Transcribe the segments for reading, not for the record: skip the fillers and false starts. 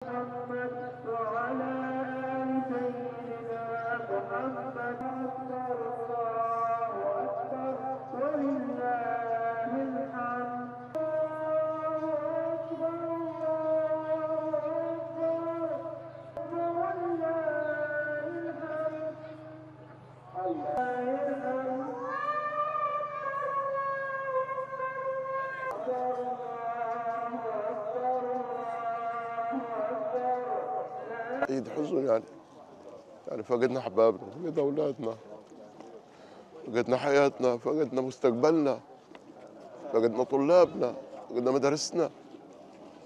محمد وعلى آل سيدنا محمد. أكبر الله أكبر ولله الحمد. الله أكبر ولله الحمد. عيد حزن يعني فقدنا احبابنا، فقدنا اولادنا، فقدنا حياتنا، فقدنا مستقبلنا، فقدنا طلابنا، فقدنا مدارسنا،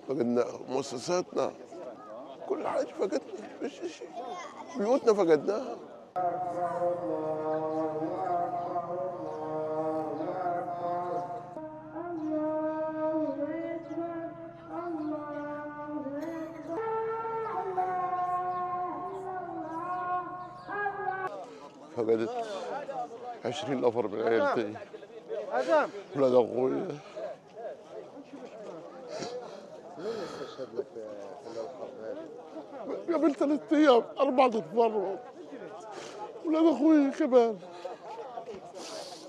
فقدنا مؤسساتنا، كل حاجه فقدنا، مفيش شيء، بيوتنا فقدناها. فقدت 20 نفر من عيلتي، ولاد اخوي. مين استشهد لك في الحرب هذه؟ قبل 3 ايام 4 تفروا، ولاد اخوي كمان.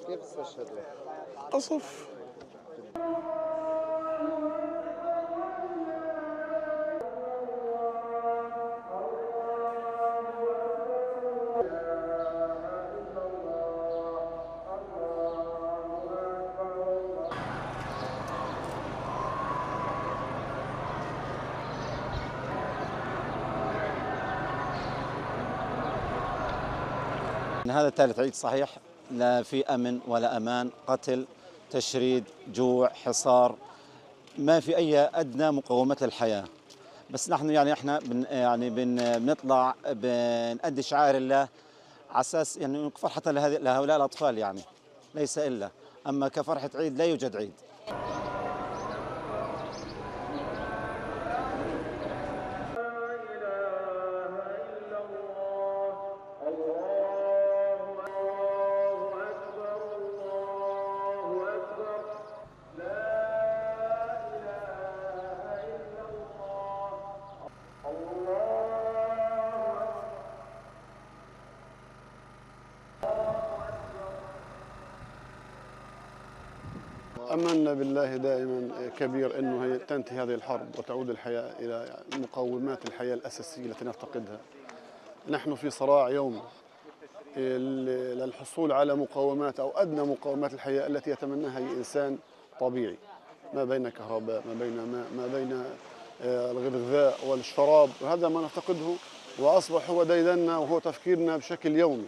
كيف استشهد لك؟ قصف. هذا ثالث عيد صحيح، لا في أمن ولا أمان، قتل، تشريد، جوع، حصار، ما في أي أدنى مقومات للحياة. بس نحن يعني احنا بنطلع بنأدي شعائر الله على أساس يعني فرحة لهؤلاء الأطفال، يعني ليس إلا. أما كفرحة عيد لا يوجد عيد. أملنا بالله دائما كبير أنه تنتهي هذه الحرب وتعود الحياة إلى مقومات الحياة الأساسية التي نفتقدها. نحن في صراع يومي للحصول على مقومات أو أدنى مقومات الحياة التي يتمناها أي إنسان طبيعي، ما بين كهرباء، ما بين ماء، ما بين الغذاء والشراب. هذا ما نفتقده، وأصبح هو ديدننا وهو تفكيرنا بشكل يومي.